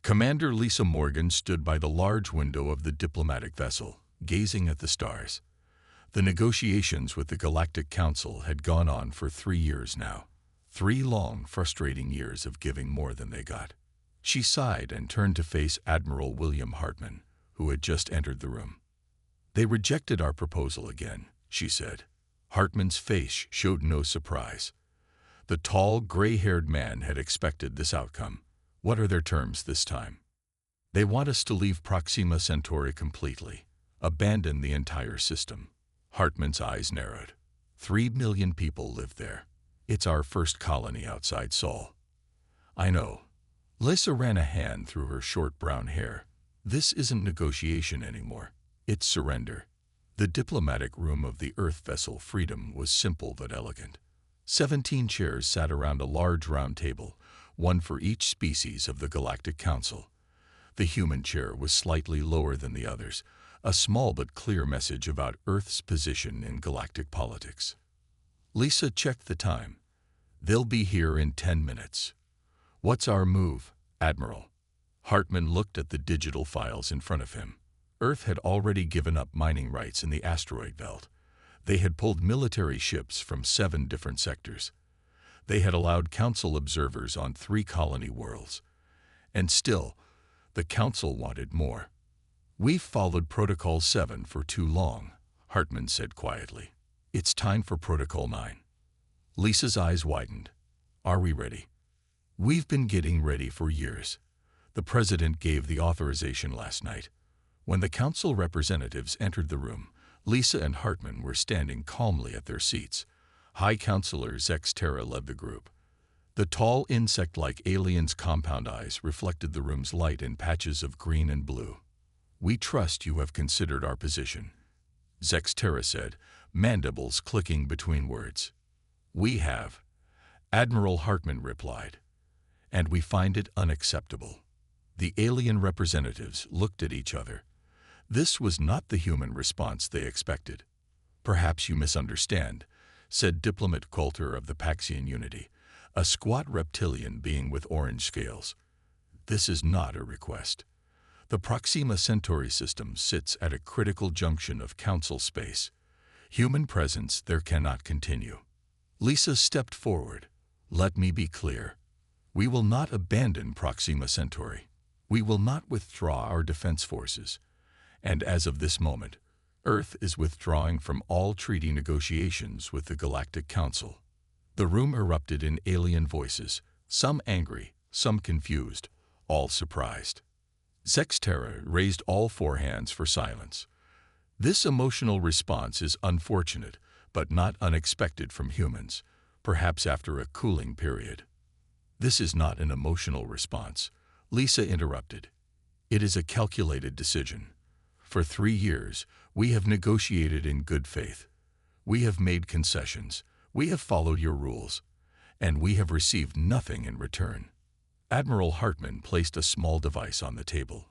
Commander Lisa Morgan stood by the large window of the diplomatic vessel, gazing at the stars. The negotiations with the Galactic Council had gone on for 3 years now. 3 long, frustrating years of giving more than they got. She sighed and turned to face Admiral William Hartman, who had just entered the room. "They rejected our proposal again," she said. Hartman's face showed no surprise. The tall, gray-haired man had expected this outcome. "What are their terms this time?" "They want us to leave Proxima Centauri completely, abandon the entire system." Hartman's eyes narrowed. 3 million people live there. It's our first colony outside Sol. "I know." Lisa ran a hand through her short brown hair. "This isn't negotiation anymore. It's surrender." The diplomatic room of the Earth vessel Freedom was simple but elegant. 17 chairs sat around a large round table, one for each species of the Galactic Council. The human chair was slightly lower than the others, a small but clear message about Earth's position in galactic politics. Lisa checked the time. "They'll be here in 10 minutes. "What's our move, Admiral?" Hartman looked at the digital files in front of him. Earth had already given up mining rights in the asteroid belt. They had pulled military ships from 7 different sectors. They had allowed Council observers on 3 colony worlds. And still, the Council wanted more. "We've followed Protocol 7 for too long," Hartman said quietly. "It's time for Protocol 9. Lisa's eyes widened. "Are we ready?" "We've been getting ready for years. The President gave the authorization last night." When the Council representatives entered the room, Lisa and Hartman were standing calmly at their seats. High Counselor Zex Terra led the group. The tall insect-like alien's compound eyes reflected the room's light in patches of green and blue. "We trust you have considered our position," Zex Terra said, mandibles clicking between words. "We have," Admiral Hartman replied. "And we find it unacceptable." The alien representatives looked at each other. This was not the human response they expected. "Perhaps you misunderstand," said Diplomat Coulter of the Paxian Unity, a squat reptilian being with orange scales. "This is not a request. The Proxima Centauri system sits at a critical junction of Council space. Human presence there cannot continue." Lisa stepped forward. "Let me be clear. We will not abandon Proxima Centauri. We will not withdraw our defense forces. And as of this moment, Earth is withdrawing from all treaty negotiations with the Galactic Council." The room erupted in alien voices, some angry, some confused, all surprised. Zex Terra raised all 4 hands for silence. "This emotional response is unfortunate, but not unexpected from humans, perhaps after a cooling period." "This is not an emotional response," Lisa interrupted. "It is a calculated decision. For 3 years, we have negotiated in good faith. We have made concessions. We have followed your rules. And we have received nothing in return." Admiral Hartman placed a small device on the table.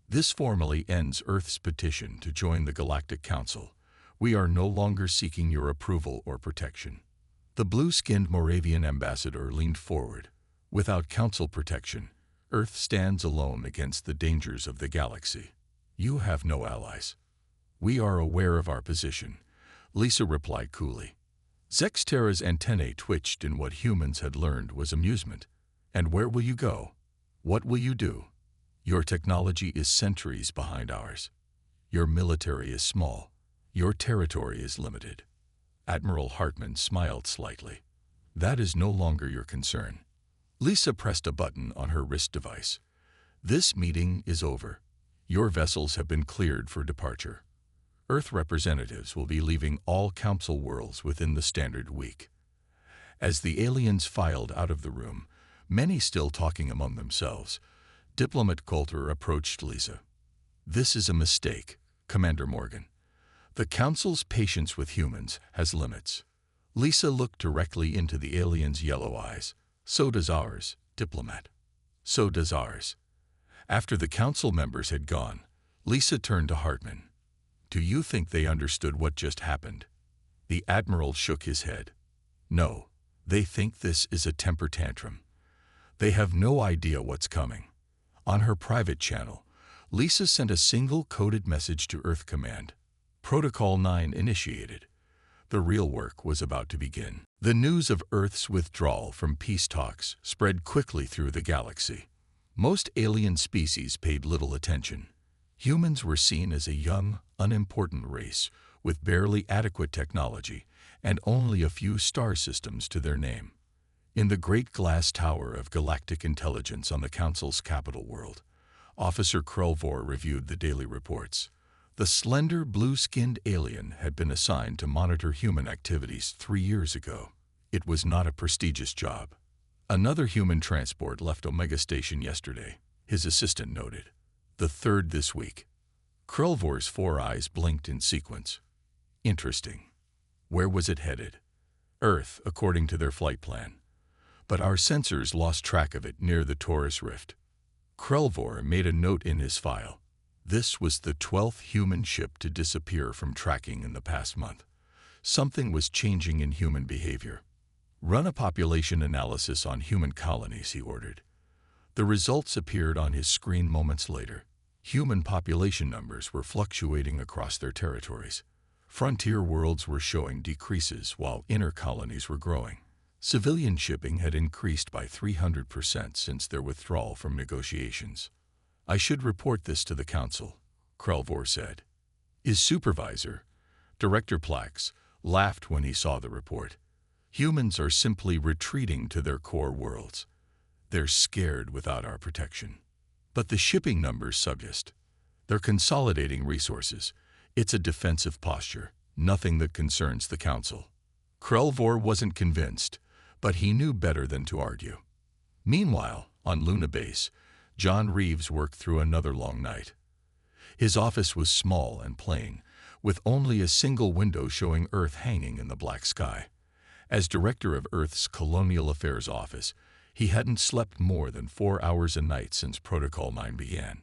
"This formally ends Earth's petition to join the Galactic Council. We are no longer seeking your approval or protection." The blue-skinned Moravian ambassador leaned forward. "Without Council protection, Earth stands alone against the dangers of the galaxy. You have no allies." "We are aware of our position," Lisa replied coolly. Zex Terra's antennae twitched in what humans had learned was amusement. "And where will you go? What will you do? Your technology is centuries behind ours. Your military is small. Your territory is limited." Admiral Hartman smiled slightly. "That is no longer your concern." Lisa pressed a button on her wrist device. "This meeting is over. Your vessels have been cleared for departure. Earth representatives will be leaving all Council worlds within the standard week." As the aliens filed out of the room, many still talking among themselves, Diplomat Coulter approached Lisa. "This is a mistake, Commander Morgan. The Council's patience with humans has limits." Lisa looked directly into the alien's yellow eyes. "So does ours, Diplomat. So does ours." After the Council members had gone, Lisa turned to Hartman. "Do you think they understood what just happened?" The Admiral shook his head. "No, they think this is a temper tantrum. They have no idea what's coming. On her private channel, Lisa sent a single coded message to Earth Command. Protocol 9 initiated. The real work was about to begin. The news of Earth's withdrawal from peace talks spread quickly through the galaxy. Most alien species paid little attention. Humans were seen as a young, unimportant race with barely adequate technology and only a few star systems to their name. In the Great Glass Tower of Galactic Intelligence on the Council's capital world, Officer Krelvor reviewed the daily reports. The slender, blue-skinned alien had been assigned to monitor human activities 3 years ago. It was not a prestigious job. Another human transport left Omega Station yesterday, his assistant noted. The third this week. Krelvor's 4 eyes blinked in sequence. Interesting. Where was it headed? Earth, according to their flight plan. But our sensors lost track of it near the Taurus Rift. Krelvor made a note in his file. This was the 12th human ship to disappear from tracking in the past month. Something was changing in human behavior. Run a population analysis on human colonies, he ordered. The results appeared on his screen moments later. Human population numbers were fluctuating across their territories. Frontier worlds were showing decreases while inner colonies were growing. Civilian shipping had increased by 300% since their withdrawal from negotiations. I should report this to the Council, Krelvor said. His supervisor, Director Plax, laughed when he saw the report. Humans are simply retreating to their core worlds. They're scared without our protection. But the shipping numbers suggest they're consolidating resources. It's a defensive posture, nothing that concerns the Council. Krelvor wasn't convinced, but he knew better than to argue. Meanwhile, on Luna Base, John Reeves worked through another long night. His office was small and plain, with only a single window showing Earth hanging in the black sky. As director of Earth's Colonial Affairs Office, he hadn't slept more than 4 hours a night since Protocol 9 began.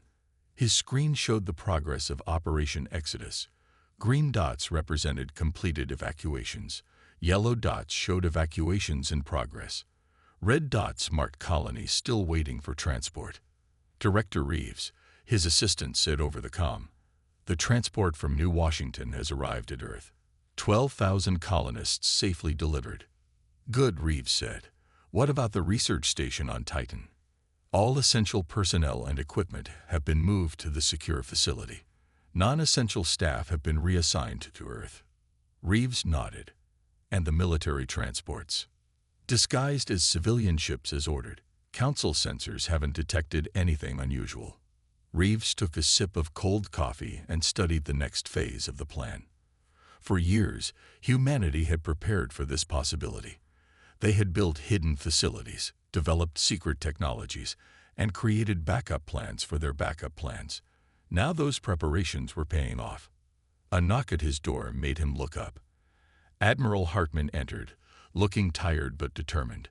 His screen showed the progress of Operation Exodus. Green dots represented completed evacuations. Yellow dots showed evacuations in progress. Red dots marked colonies still waiting for transport. Director Reeves, his assistant, said over the comm, "The transport from New Washington has arrived at Earth. 12,000 colonists safely delivered." "Good," Reeves said. "What about the research station on Titan?" "All essential personnel and equipment have been moved to the secure facility. Non-essential staff have been reassigned to Earth." Reeves nodded. "And the military transports?" "Disguised as civilian ships as ordered. Council sensors haven't detected anything unusual." Reeves took a sip of cold coffee and studied the next phase of the plan. For years, humanity had prepared for this possibility. They had built hidden facilities, developed secret technologies, and created backup plans for their backup plans. Now those preparations were paying off. A knock at his door made him look up. Admiral Hartman entered, looking tired but determined.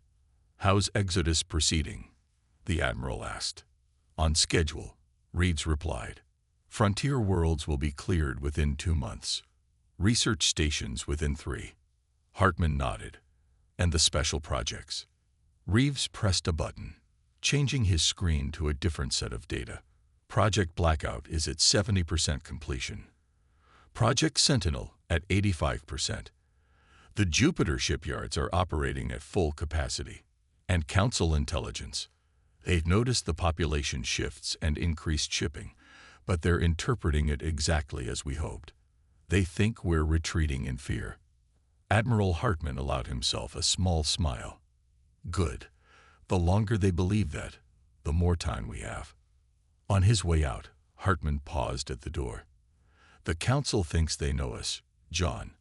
"How's Exodus proceeding?" the Admiral asked. "On schedule," Reeves replied. "Frontier worlds will be cleared within 2 months. Research stations within 3. Hartman nodded. "And the special projects?" Reeves pressed a button, changing his screen to a different set of data. Project Blackout is at 70% completion. Project Sentinel at 85%. The Jupiter shipyards are operating at full capacity. And Council intelligence. They've noticed the population shifts and increased shipping, but they're interpreting it exactly as we hoped. They think we're retreating in fear." Admiral Hartman allowed himself a small smile. "Good. The longer they believe that, the more time we have." On his way out, Hartman paused at the door. "The Council thinks they know us, John.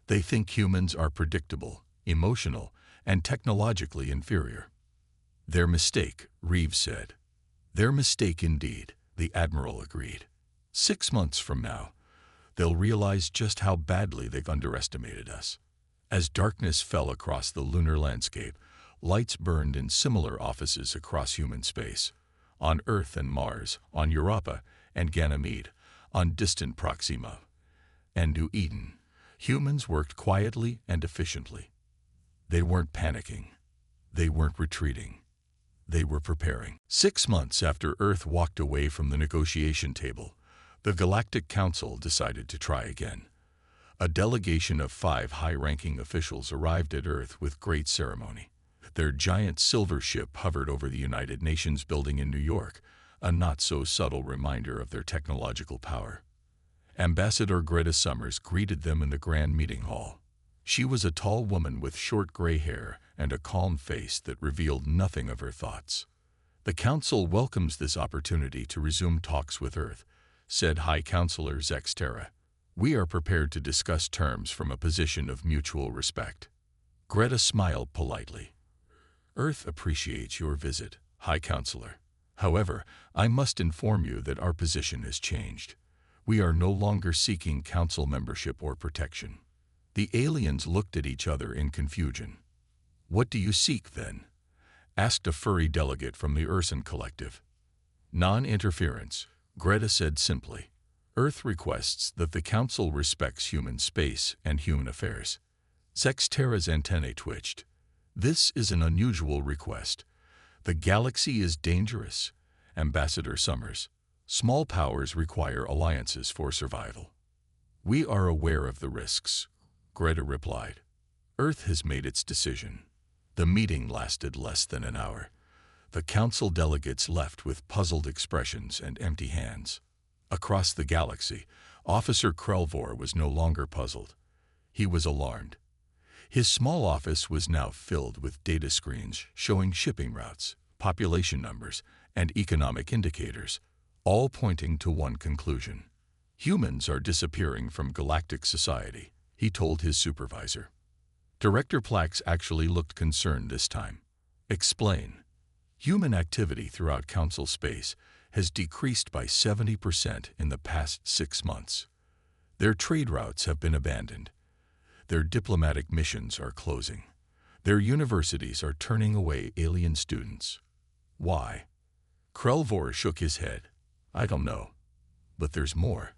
They think humans are predictable, emotional, and technologically inferior." "Their mistake," Reeves said. "Their mistake indeed," the Admiral agreed. 6 months from now, they'll realize just how badly they've underestimated us." As darkness fell across the lunar landscape, lights burned in similar offices across human space. On Earth and Mars, on Europa and Ganymede, on distant Proxima and New Eden, humans worked quietly and efficiently. They weren't panicking. They weren't retreating. They were preparing. 6 months after Earth walked away from the negotiation table, the Galactic Council decided to try again. A delegation of 5 high-ranking officials arrived at Earth with great ceremony. Their giant silver ship hovered over the United Nations building in New York, a not-so-subtle reminder of their technological power. Ambassador Greta Summers greeted them in the grand meeting hall. She was a tall woman with short gray hair and a calm face that revealed nothing of her thoughts. "The Council welcomes this opportunity to resume talks with Earth," said High Counselor Zex Terra. "We are prepared to discuss terms from a position of mutual respect." Greta smiled politely. "Earth appreciates your visit, High Counselor. However, I must inform you that our position has changed. We are no longer seeking Council membership or protection." The aliens looked at each other in confusion. "What do you seek, then?" asked a furry delegate from the Urson Collective. "Non-interference," Greta said simply. "Earth requests that the Council respects human space and human affairs." Zex Terra's antennae twitched. "This is an unusual request. The galaxy is dangerous, Ambassador Summers. Small powers require alliances for survival." "We are aware of the risks," Greta replied. "Earth has made its decision." The meeting lasted less than an hour. The Council delegates left with puzzled expressions and empty hands. Across the galaxy, Officer Krelvor was no longer puzzled. He was alarmed. His small office was now filled with data screens showing shipping routes, population numbers, and economic indicators, all pointing to one conclusion. "Humans are disappearing from galactic society," he told his supervisor. Director Plax actually looked concerned this time. "Explain." "Human activity throughout Council space has decreased by 70% in the past 6 months. Their trade routes have been abandoned. Their diplomatic missions are closing. Their universities are turning away alien students." "Why?" Krelvor shook his head. "I don't know. But there's more.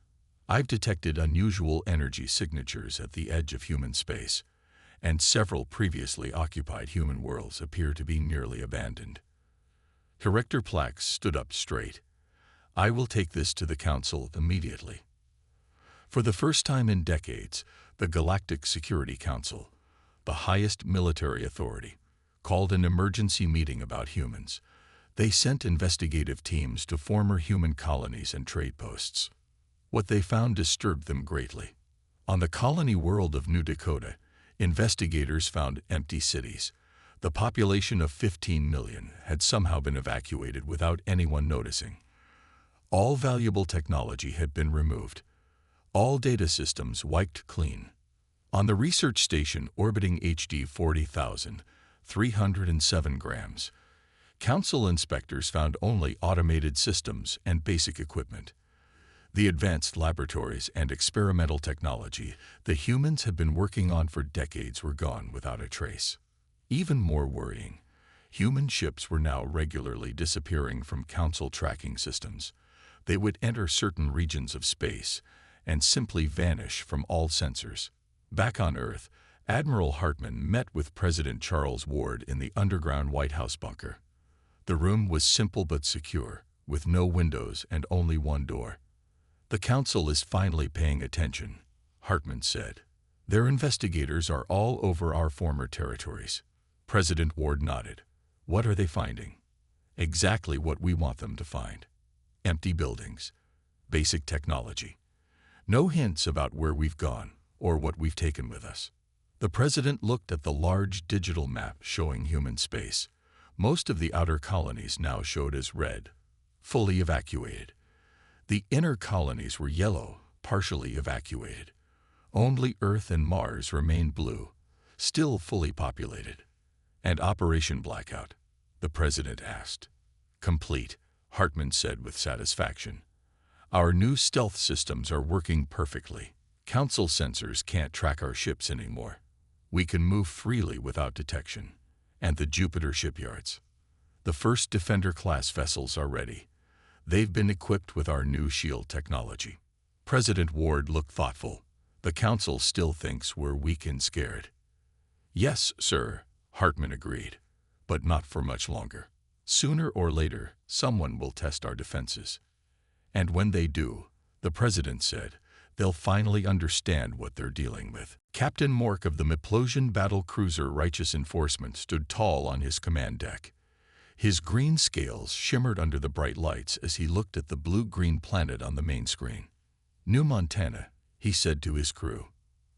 I've detected unusual energy signatures at the edge of human space, and several previously occupied human worlds appear to be nearly abandoned." Director Plax stood up straight. "I will take this to the Council immediately." For the first time in decades, the Galactic Security Council, the highest military authority, called an emergency meeting about humans. They sent investigative teams to former human colonies and trade posts. What they found disturbed them greatly. On the colony world of New Dakota, investigators found empty cities. The population of 15 million had somehow been evacuated without anyone noticing. All valuable technology had been removed. All data systems wiped clean. On the research station orbiting HD 40,307 grams, Council inspectors found only automated systems and basic equipment. The advanced laboratories and experimental technology the humans had been working on for decades were gone without a trace. Even more worrying, human ships were now regularly disappearing from Council tracking systems. They would enter certain regions of space and simply vanish from all sensors. Back on Earth, Admiral Hartman met with President Charles Ward in the underground White House bunker. The room was simple but secure, with no windows and only one door. "The Council is finally paying attention," Hartman said. "Their investigators are all over our former territories." President Ward nodded. "What are they finding?" "Exactly what we want them to find. Empty buildings. Basic technology. No hints about where we've gone or what we've taken with us." The president looked at the large digital map showing human space. Most of the outer colonies now showed as red, fully evacuated. The inner colonies were yellow, partially evacuated. Only Earth and Mars remained blue, still fully populated. "And Operation Blackout?" the president asked. "Complete," Hartman said with satisfaction. "Our new stealth systems are working perfectly. Council sensors can't track our ships anymore. We can move freely without detection. And the Jupiter shipyards. The first Defender-class vessels are ready. They've been equipped with our new shield technology." President Ward looked thoughtful. "The Council still thinks we're weak and scared." "Yes, sir," Hartman agreed, "but not for much longer. Sooner or later, someone will test our defenses. And when they do, the president said, they'll finally understand what they're dealing with. Captain Mork of the Miplosian battle cruiser Righteous Enforcement stood tall on his command deck. His green scales shimmered under the bright lights as he looked at the blue-green planet on the main screen. New Montana, he said to his crew.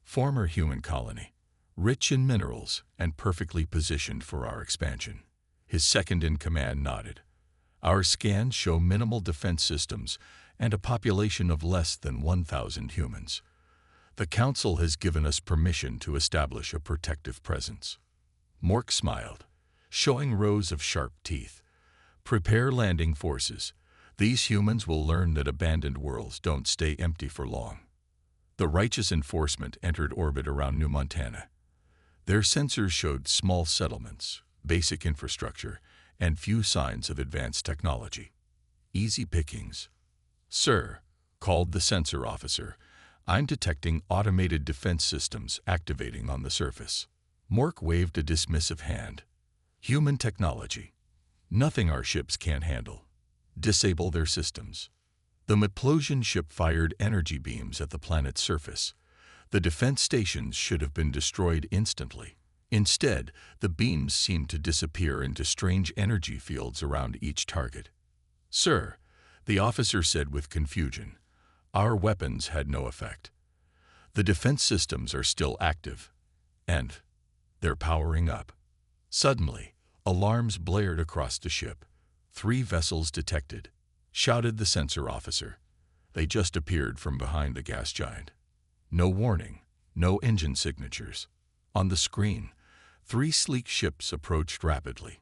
Former human colony, rich in minerals and perfectly positioned for our expansion. His second-in-command nodded. Our scans show minimal defense systems and a population of less than 1,000 humans. The Council has given us permission to establish a protective presence. Mork smiled, showing rows of sharp teeth. Prepare landing forces. These humans will learn that abandoned worlds don't stay empty for long. The Righteous Enforcement entered orbit around New Montana. Their sensors showed small settlements, basic infrastructure, and few signs of advanced technology. Easy pickings. Sir, called the sensor officer, I'm detecting automated defense systems activating on the surface. Mork waved a dismissive hand. Human technology. Nothing our ships can't handle. Disable their systems. The Miplosian ship fired energy beams at the planet's surface. The defense stations should have been destroyed instantly. Instead, the beams seemed to disappear into strange energy fields around each target. Sir, the officer said with confusion, our weapons had no effect. The defense systems are still active, and they're powering up. Suddenly, alarms blared across the ship. 3 vessels detected, shouted the sensor officer. They just appeared from behind the gas giant. No warning, no engine signatures. On the screen, 3 sleek ships approached rapidly.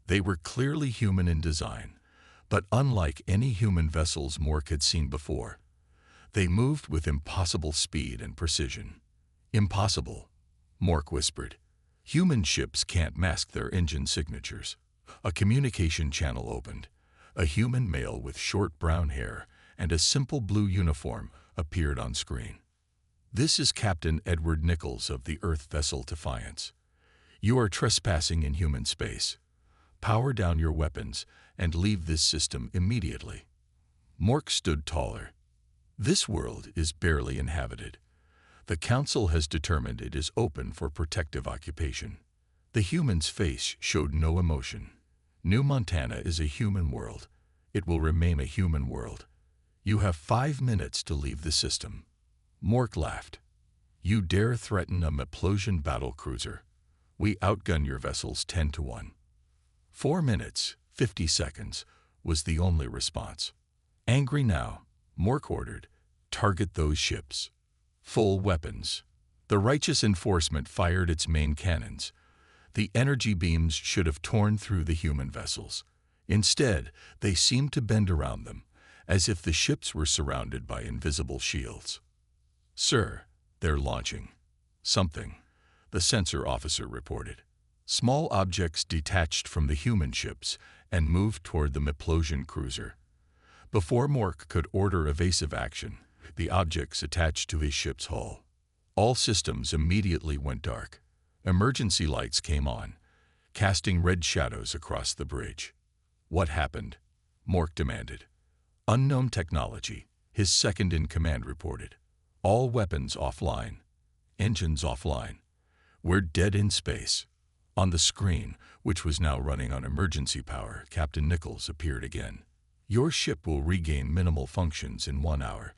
They were clearly human in design, but unlike any human vessels Mork had seen before. They moved with impossible speed and precision. Impossible, Mork whispered. Human ships can't mask their engine signatures. A communication channel opened. A human male with short brown hair and a simple blue uniform appeared on screen. This is Captain Edward Nichols of the Earth vessel Defiance. You are trespassing in human space. Power down your weapons and leave this system immediately. Mork stood taller. This world is barely inhabited. The Council has determined it is open for protective occupation. The human's face showed no emotion. New Montana is a human world. It will remain a human world. You have 5 minutes to leave the system. Mork laughed. You dare threaten a Miplosian battle cruiser. We outgun your vessels 10 to 1. 4 minutes, 50 seconds, was the only response. Angry now, Mork ordered, target those ships. Full weapons. The Righteous Enforcement fired its main cannons. The energy beams should have torn through the human vessels. Instead, they seemed to bend around them, as if the ships were surrounded by invisible shields. Sir, they're launching something, the sensor officer reported. Small objects detached from the human ships and moved toward the Miplosian cruiser. Before Mork could order evasive action, the objects attached to his ship's hull. All systems immediately went dark. Emergency lights came on, casting red shadows across the bridge. What happened? Mork demanded. Unknown technology, his second-in-command reported. All weapons offline. Engines offline. We're dead in space. On the screen, which was now running on emergency power, Captain Nichols appeared again. Your ship will regain minimal functions in 1 hour.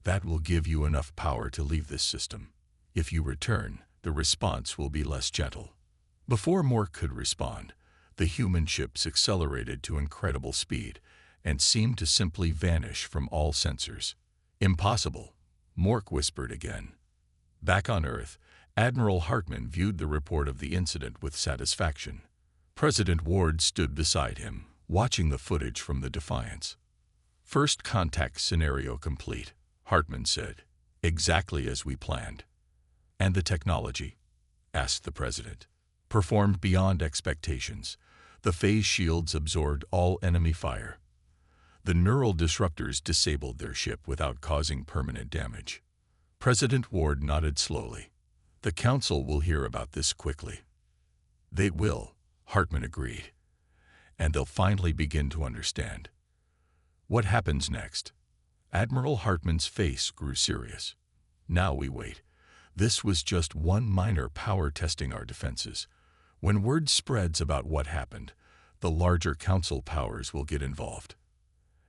That will give you enough power to leave this system. If you return, the response will be less gentle. Before Mork could respond, the human ships accelerated to incredible speed and seemed to simply vanish from all sensors. Impossible, Mork whispered again. Back on Earth, Admiral Hartman viewed the report of the incident with satisfaction. President Ward stood beside him, watching the footage from the Defiance. First contact scenario complete, Hartman said. Exactly as we planned. And the technology? Asked the President. Performed beyond expectations. The phase shields absorbed all enemy fire. The neural disruptors disabled their ship without causing permanent damage. President Ward nodded slowly. The Council will hear about this quickly. They will, Hartman agreed. and they'll finally begin to understand. What happens next? Admiral Hartman's face grew serious. Now we wait. This was just one minor power testing our defenses. When word spreads about what happened, the larger council powers will get involved.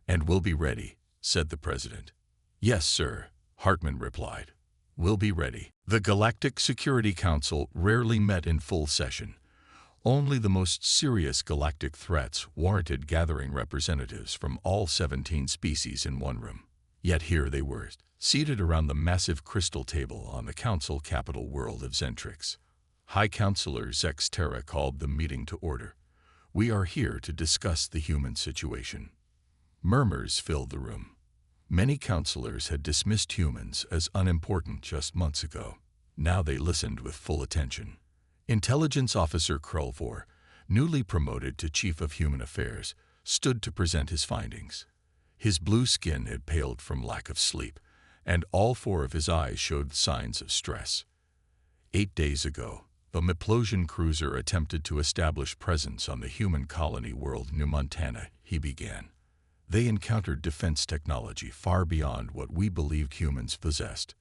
And we'll be ready, said the president. Yes, sir, Hartman replied. We'll be ready. The Galactic Security Council rarely met in full session. Only the most serious galactic threats warranted gathering representatives from all 17 species in one room. Yet here they were, seated around the massive crystal table on the council capital world of Zentrix. High Counselor Zex Terra called the meeting to order. We are here to discuss the human situation. Murmurs filled the room. Many counselors had dismissed humans as unimportant just months ago. Now they listened with full attention. Intelligence Officer Krulvor, newly promoted to Chief of Human Affairs, stood to present his findings. His blue skin had paled from lack of sleep, and all 4 of his eyes showed signs of stress. 8 days ago, the Miplosion cruiser attempted to establish presence on the human colony world New Montana, he began. They encountered defense technology far beyond what we believed humans possessed.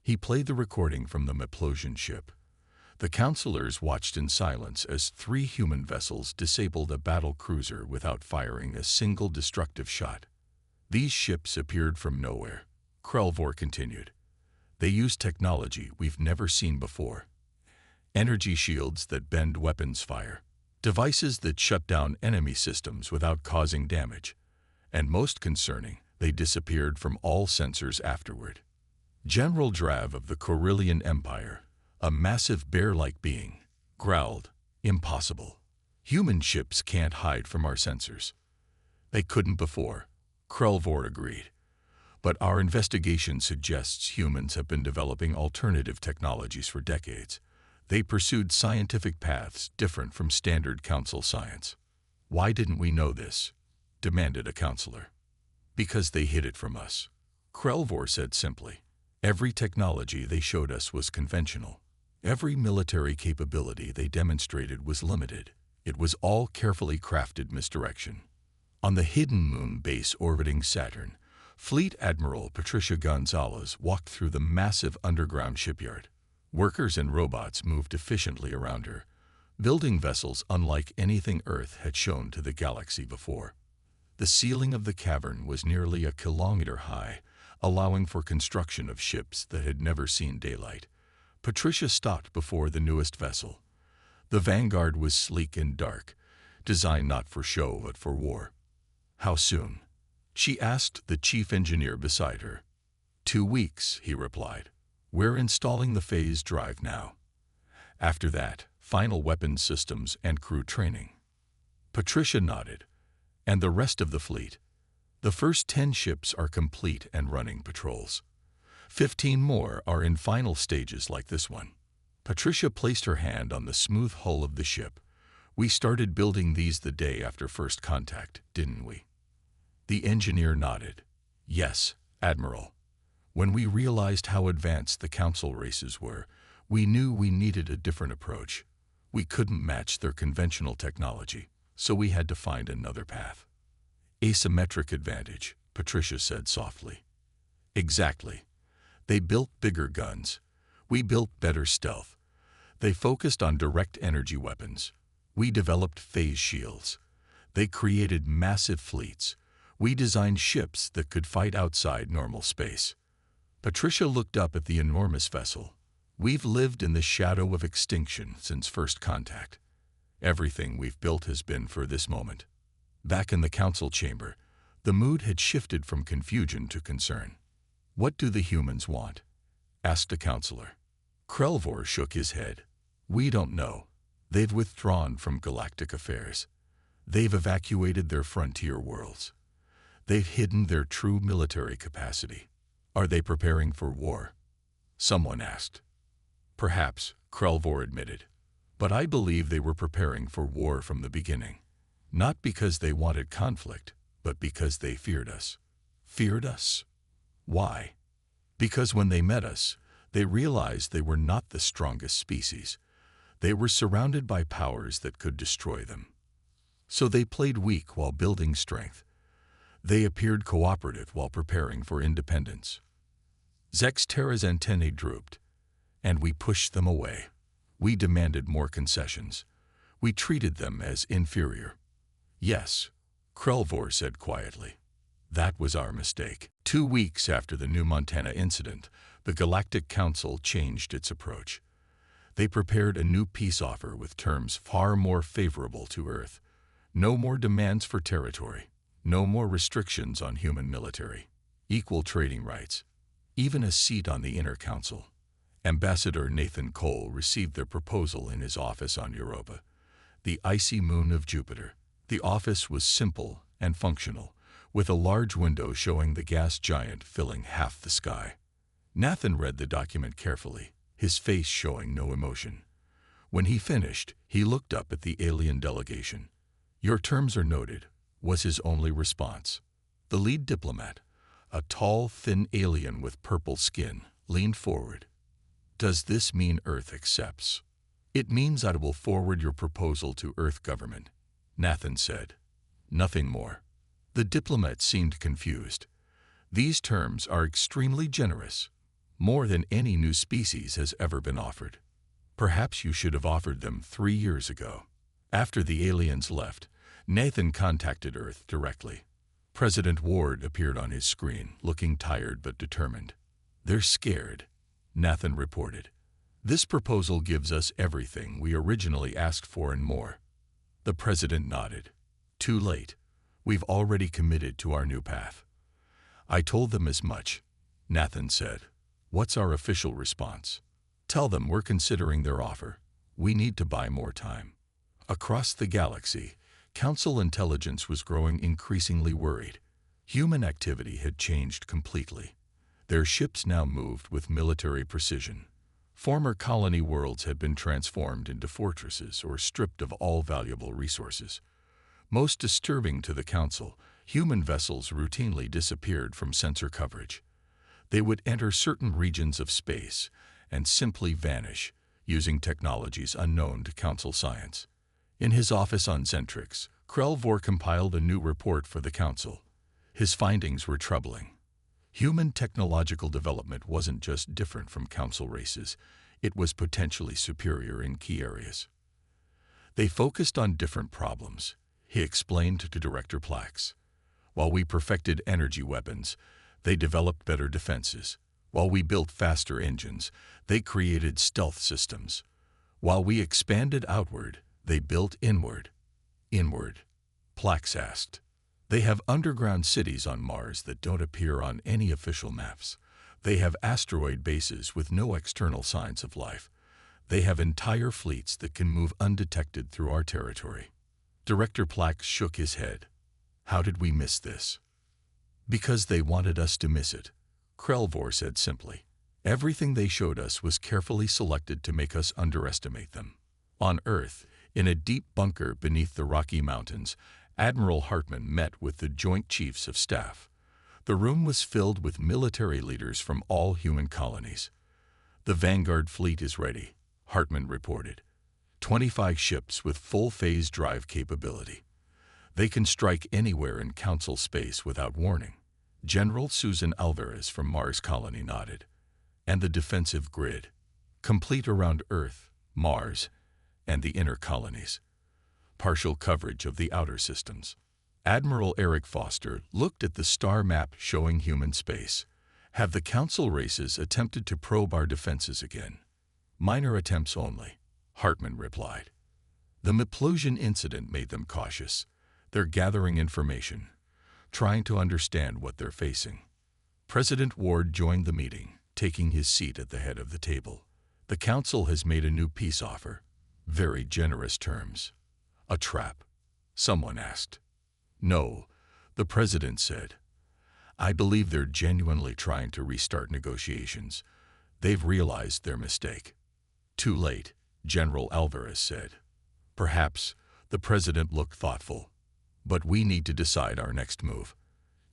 He played the recording from the Miplosion ship. The counselors watched in silence as 3 human vessels disabled a battle cruiser without firing a single destructive shot. These ships appeared from nowhere. Krulvor continued. They used technology we've never seen before. Energy shields that bend weapons fire. Devices that shut down enemy systems without causing damage. And most concerning, they disappeared from all sensors afterward. General Drav of the Corellian Empire, a massive bear-like being, growled, "Impossible. Human ships can't hide from our sensors." They couldn't before, Krulvor agreed. But our investigation suggests humans have been developing alternative technologies for decades. They pursued scientific paths different from standard council science. Why didn't we know this? Demanded a counselor. Because they hid it from us, Krulvor said simply. Every technology they showed us was conventional. Every military capability they demonstrated was limited. It was all carefully crafted misdirection. On the hidden moon base orbiting Saturn, Fleet Admiral Patricia Gonzalez walked through the massive underground shipyard. Workers and robots moved efficiently around her, building vessels unlike anything Earth had shown to the galaxy before. The ceiling of the cavern was nearly a kilometer high, allowing for construction of ships that had never seen daylight. Patricia stopped before the newest vessel. The Vanguard was sleek and dark, designed not for show but for war. How soon? She asked the chief engineer beside her. 2 weeks, he replied. We're installing the phase drive now. After that, final weapons systems and crew training. Patricia nodded. And the rest of the fleet? The first 10 ships are complete and running patrols. 15 more are in final stages like this one. Patricia placed her hand on the smooth hull of the ship. We started building these the day after first contact, didn't we? The engineer nodded. Yes, Admiral. When we realized how advanced the council races were, we knew we needed a different approach. We couldn't match their conventional technology, so we had to find another path. Asymmetric advantage, Patricia said softly. Exactly. They built bigger guns. We built better stealth. They focused on direct energy weapons. We developed phase shields. They created massive fleets. We designed ships that could fight outside normal space. Patricia looked up at the enormous vessel. We've lived in the shadow of extinction since first contact. Everything we've built has been for this moment. Back in the council chamber, the mood had shifted from confusion to concern. What do the humans want? Asked a counselor. Krulvor shook his head. We don't know. They've withdrawn from galactic affairs. They've evacuated their frontier worlds. They've hidden their true military capacity. Are they preparing for war? Someone asked. Perhaps, Krulvor admitted. But I believe they were preparing for war from the beginning. Not because they wanted conflict, but because they feared us. Feared us? Why? Because when they met us, they realized they were not the strongest species. They were surrounded by powers that could destroy them. So they played weak while building strength. They appeared cooperative while preparing for independence. Zexterra's antennae drooped, and we pushed them away. We demanded more concessions. We treated them as inferior. Yes, Krelvor said quietly. That was our mistake. 2 weeks after the New Montana incident, the Galactic Council changed its approach. They prepared a new peace offer with terms far more favorable to Earth. No more demands for territory. No more restrictions on human military. Equal trading rights. Even a seat on the Inner Council. Ambassador Nathan Cole received their proposal in his office on Europa, the icy moon of Jupiter. The office was simple and functional, with a large window showing the gas giant filling half the sky. Nathan read the document carefully, his face showing no emotion. When he finished, he looked up at the alien delegation. "Your terms are noted," was his only response. The lead diplomat, a tall, thin alien with purple skin, leaned forward. "Does this mean Earth accepts?" "It means I will forward your proposal to Earth government," Nathan said. Nothing more. The diplomat seemed confused. "These terms are extremely generous, more than any new species has ever been offered. Perhaps you should have offered them 3 years ago." After the aliens left, Nathan contacted Earth directly. President Ward appeared on his screen, looking tired but determined. "They're scared," Nathan reported. "This proposal gives us everything we originally asked for and more." The president nodded. "Too late. We've already committed to our new path." "I told them as much," Nathan said. "What's our official response?" "Tell them we're considering their offer. We need to buy more time." Across the galaxy, Council intelligence was growing increasingly worried. Human activity had changed completely. Their ships now moved with military precision. Former colony worlds had been transformed into fortresses or stripped of all valuable resources. Most disturbing to the Council, human vessels routinely disappeared from sensor coverage. They would enter certain regions of space and simply vanish, using technologies unknown to Council science. In his office on Zentrix, Krelvor compiled a new report for the Council. His findings were troubling. Human technological development wasn't just different from Council races, it was potentially superior in key areas. They focused on different problems, he explained to Director Plax. While we perfected energy weapons, they developed better defenses. While we built faster engines, they created stealth systems. While we expanded outward, they built inward. Inward? Plax asked. They have underground cities on Mars that don't appear on any official maps. They have asteroid bases with no external signs of life. They have entire fleets that can move undetected through our territory. Director Plax shook his head. How did we miss this? Because they wanted us to miss it, Krelvor said simply. Everything they showed us was carefully selected to make us underestimate them. On Earth, in a deep bunker beneath the Rocky Mountains, Admiral Hartman met with the Joint Chiefs of Staff. The room was filled with military leaders from all human colonies. "The Vanguard fleet is ready," Hartman reported. 25 ships with full phase drive capability. They can strike anywhere in Council space without warning. General Susan Alvarez from Mars Colony nodded. And the defensive grid, complete around Earth, Mars, and the inner colonies. Partial coverage of the outer systems. Admiral Eric Foster looked at the star map showing human space. Have the Council races attempted to probe our defenses again? Minor attempts only, Hartman replied. The Miplosion incident made them cautious. They're gathering information, trying to understand what they're facing. President Ward joined the meeting, taking his seat at the head of the table. The Council has made a new peace offer. Very generous terms. A trap? Someone asked. No, the President said. I believe they're genuinely trying to restart negotiations. They've realized their mistake. Too late, General Alvarez said. Perhaps. The President looked thoughtful. But we need to decide our next move.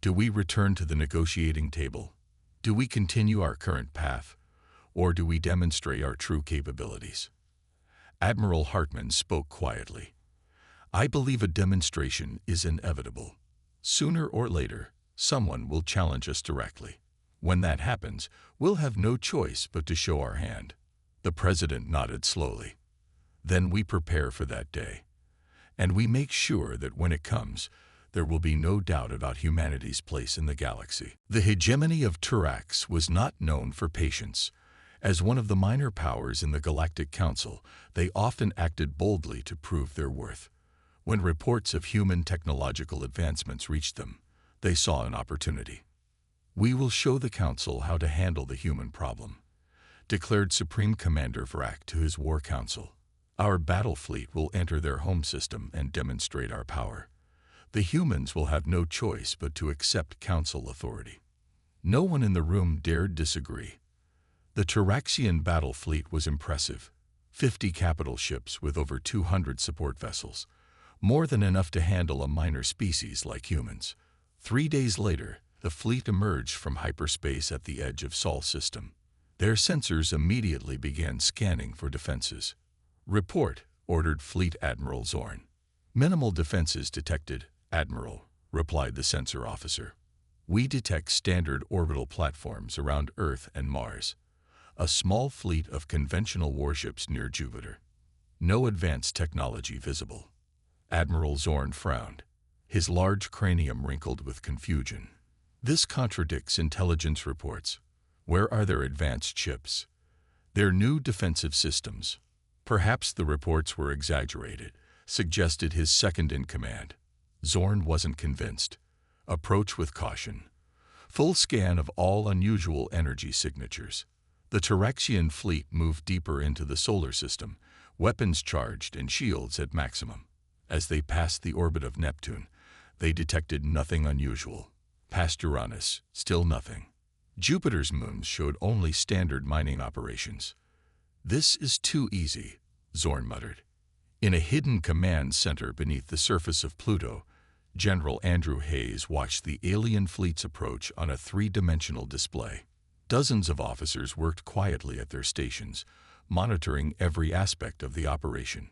Do we return to the negotiating table? Do we continue our current path? Or do we demonstrate our true capabilities? Admiral Hartman spoke quietly. I believe a demonstration is inevitable. Sooner or later, someone will challenge us directly. When that happens, we'll have no choice but to show our hand." The president nodded slowly. "Then we prepare for that day. And we make sure that when it comes, there will be no doubt about humanity's place in the galaxy." The hegemony of Turax was not known for patience. As one of the minor powers in the Galactic Council, they often acted boldly to prove their worth. When reports of human technological advancements reached them, they saw an opportunity. "We will show the Council how to handle the human problem," declared Supreme Commander Vrak to his War Council. "Our battle fleet will enter their home system and demonstrate our power. The humans will have no choice but to accept Council authority." No one in the room dared disagree. The Turaxian battle fleet was impressive. 50 capital ships with over 200 support vessels, more than enough to handle a minor species like humans. 3 days later, the fleet emerged from hyperspace at the edge of Sol system. Their sensors immediately began scanning for defenses. "Report," ordered Fleet Admiral Zorn. "Minimal defenses detected, Admiral," replied the sensor officer. "We detect standard orbital platforms around Earth and Mars. A small fleet of conventional warships near Jupiter. No advanced technology visible." Admiral Zorn frowned, his large cranium wrinkled with confusion. "This contradicts intelligence reports. Where are their advanced ships? Their new defensive systems?" "Perhaps the reports were exaggerated," suggested his second-in-command. Zorn wasn't convinced. "Approach with caution. Full scan of all unusual energy signatures." The Turaxian fleet moved deeper into the solar system, weapons charged and shields at maximum. As they passed the orbit of Neptune, they detected nothing unusual. Past Uranus, still nothing. Jupiter's moons showed only standard mining operations. "This is too easy," Zorn muttered. In a hidden command center beneath the surface of Pluto, General Andrew Hayes watched the alien fleet's approach on a three-dimensional display. Dozens of officers worked quietly at their stations, monitoring every aspect of the operation.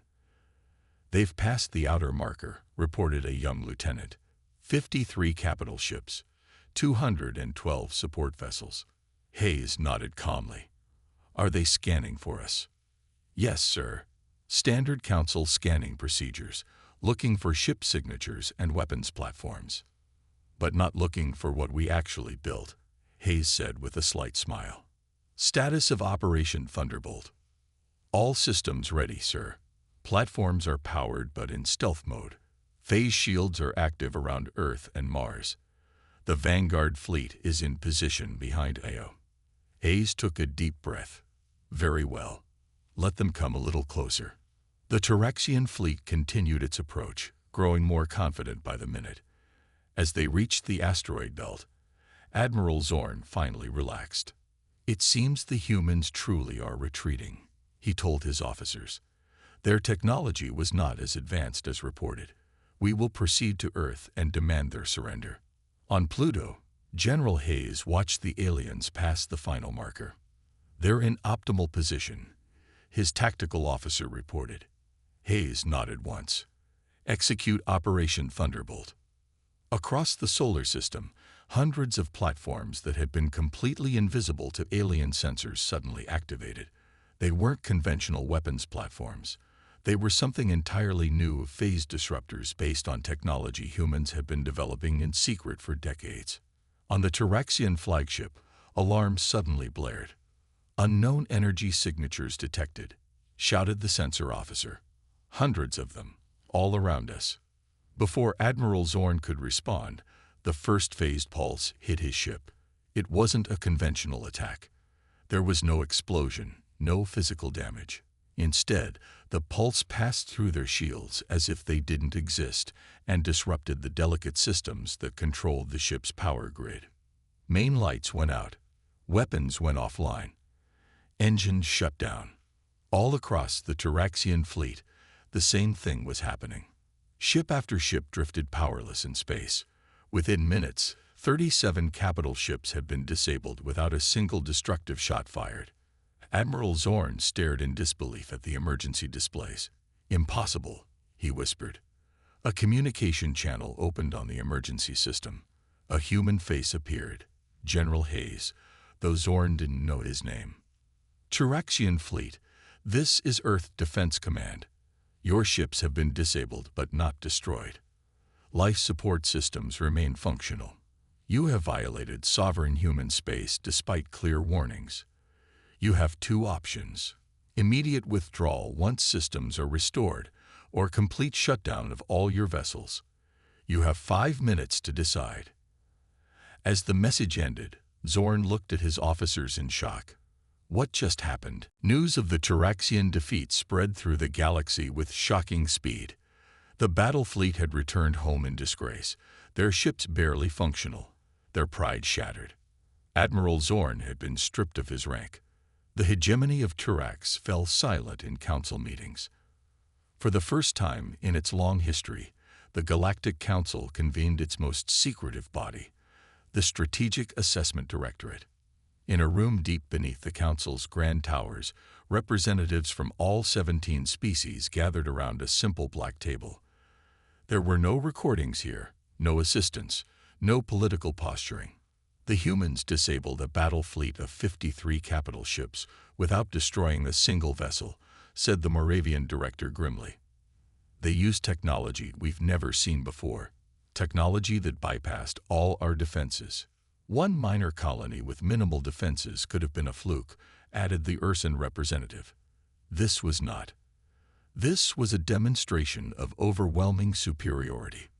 "They've passed the outer marker," reported a young lieutenant. 53 capital ships, 212 support vessels. Hayes nodded calmly. "Are they scanning for us?" "Yes, sir. Standard Council scanning procedures, looking for ship signatures and weapons platforms." "But not looking for what we actually built," Hayes said with a slight smile. "Status of Operation Thunderbolt." "All systems ready, sir. Platforms are powered but in stealth mode. Phase shields are active around Earth and Mars. The Vanguard fleet is in position behind Io." Hayes took a deep breath. "Very well. Let them come a little closer." The Turaxian fleet continued its approach, growing more confident by the minute. As they reached the asteroid belt, Admiral Zorn finally relaxed. "It seems the humans truly are retreating," he told his officers. "Their technology was not as advanced as reported. We will proceed to Earth and demand their surrender." On Pluto, General Hayes watched the aliens pass the final marker. "They're in optimal position," his tactical officer reported. Hayes nodded once. "Execute Operation Thunderbolt." Across the solar system, hundreds of platforms that had been completely invisible to alien sensors suddenly activated. They weren't conventional weapons platforms. They were something entirely new, phase disruptors based on technology humans had been developing in secret for decades. On the Turaxian flagship, alarms suddenly blared. "Unknown energy signatures detected," shouted the sensor officer. "Hundreds of them, all around us." Before Admiral Zorn could respond, the first phased pulse hit his ship. It wasn't a conventional attack. There was no explosion, no physical damage. Instead, the pulse passed through their shields as if they didn't exist and disrupted the delicate systems that controlled the ship's power grid. Main lights went out. Weapons went offline. Engines shut down. All across the Turaxian fleet, the same thing was happening. Ship after ship drifted powerless in space. Within minutes, 37 capital ships had been disabled without a single destructive shot fired. Admiral Zorn stared in disbelief at the emergency displays. "Impossible," he whispered. A communication channel opened on the emergency system. A human face appeared. General Hayes, though Zorn didn't know his name. Turaxian Fleet, this is Earth Defense Command. Your ships have been disabled but not destroyed. Life support systems remain functional. You have violated sovereign human space despite clear warnings. You have two options: immediate withdrawal once systems are restored, or complete shutdown of all your vessels. You have 5 minutes to decide. As the message ended, Zorn looked at his officers in shock. What just happened? News of the Turaxian defeat spread through the galaxy with shocking speed. The battle fleet had returned home in disgrace, their ships barely functional, their pride shattered. Admiral Zorn had been stripped of his rank. The hegemony of Turax fell silent in council meetings. For the first time in its long history, the Galactic Council convened its most secretive body, the Strategic Assessment Directorate. In a room deep beneath the Council's grand towers, representatives from all 17 species gathered around a simple black table. There were no recordings here, no assistants, no political posturing. The humans disabled a battle fleet of 53 capital ships without destroying a single vessel, said the Moravian director grimly. They used technology we've never seen before, technology that bypassed all our defenses. One minor colony with minimal defenses could have been a fluke, added the Ursan representative. This was not. This was a demonstration of overwhelming superiority.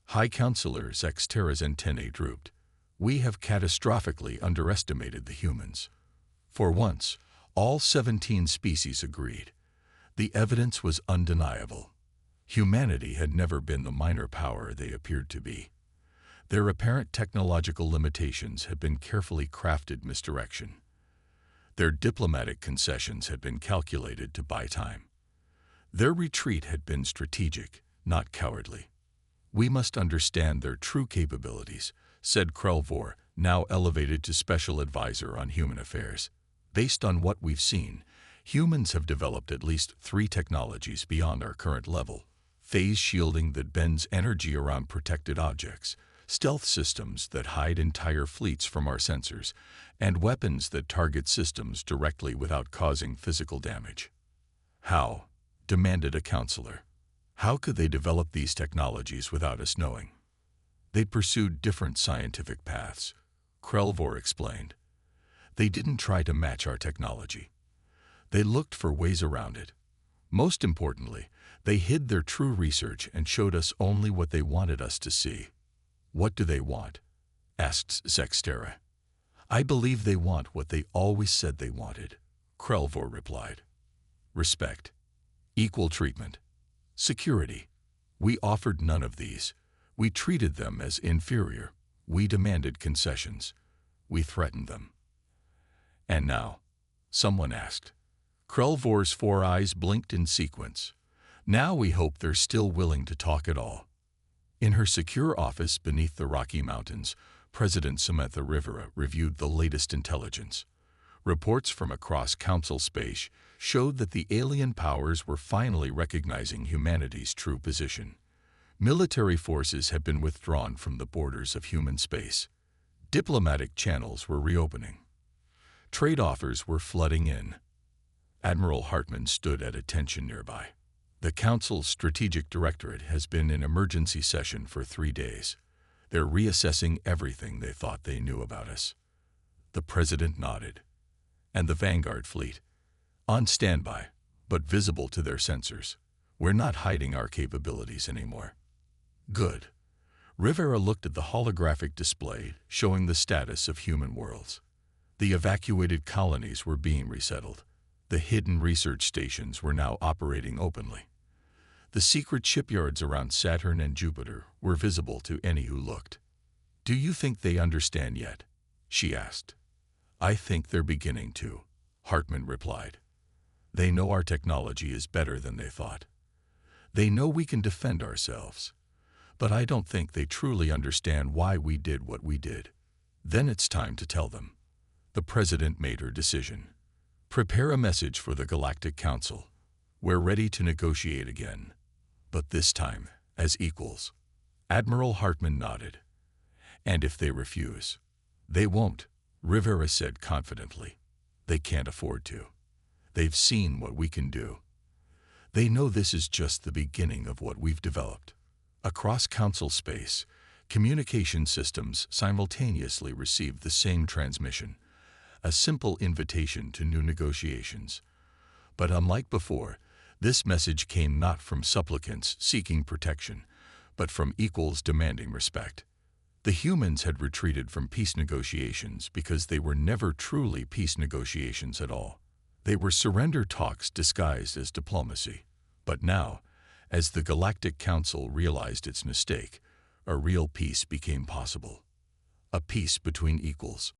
High Counselor Zextera's antennae drooped. We have catastrophically underestimated the humans. For once, all 17 species agreed. The evidence was undeniable. Humanity had never been the minor power they appeared to be. Their apparent technological limitations had been carefully crafted misdirection. Their diplomatic concessions had been calculated to buy time. Their retreat had been strategic, not cowardly. We must understand their true capabilities, said Krelvor, now elevated to Special Advisor on Human Affairs. Based on what we've seen, humans have developed at least 3 technologies beyond our current level. Phase shielding that bends energy around protected objects, stealth systems that hide entire fleets from our sensors, and weapons that target systems directly without causing physical damage. How? Demanded a counselor. How could they develop these technologies without us knowing? They pursued different scientific paths, Krelvor explained. They didn't try to match our technology. They looked for ways around it. Most importantly, they hid their true research and showed us only what they wanted us to see. What do they want? Asked Zextera. I believe they want what they always said they wanted, Krelvor replied. Respect. Equal treatment. Security. We offered none of these. We treated them as inferior. We demanded concessions. We threatened them. And now? Someone asked. Krelvor's 4 eyes blinked in sequence. Now we hope they're still willing to talk at all. In her secure office beneath the Rocky Mountains, President Samantha Rivera reviewed the latest intelligence. Reports from across Council space showed that the alien powers were finally recognizing humanity's true position. Military forces had been withdrawn from the borders of human space. Diplomatic channels were reopening. Trade offers were flooding in. Admiral Hartman stood at attention nearby. The Council's Strategic Directorate has been in emergency session for 3 days. They're reassessing everything they thought they knew about us. The President nodded. And the Vanguard fleet? On standby, but visible to their sensors. We're not hiding our capabilities anymore. Good. Rivera looked at the holographic display showing the status of human worlds. The evacuated colonies were being resettled. The hidden research stations were now operating openly. The secret shipyards around Saturn and Jupiter were visible to any who looked. Do you think they understand yet? She asked. I think they're beginning to, Hartman replied. They know our technology is better than they thought. They know we can defend ourselves. But I don't think they truly understand why we did what we did. Then it's time to tell them. The President made her decision. Prepare a message for the Galactic Council. We're ready to negotiate again. But this time, as equals. Admiral Hartman nodded. And if they refuse? They won't, Rivera said confidently. They can't afford to. They've seen what we can do. They know this is just the beginning of what we've developed. Across Council space, communication systems simultaneously received the same transmission, a simple invitation to new negotiations. But unlike before, this message came not from supplicants seeking protection, but from equals demanding respect. The humans had retreated from peace negotiations because they were never truly peace negotiations at all. They were surrender talks disguised as diplomacy. But now, as the Galactic Council realized its mistake, a real peace became possible. A peace between equals.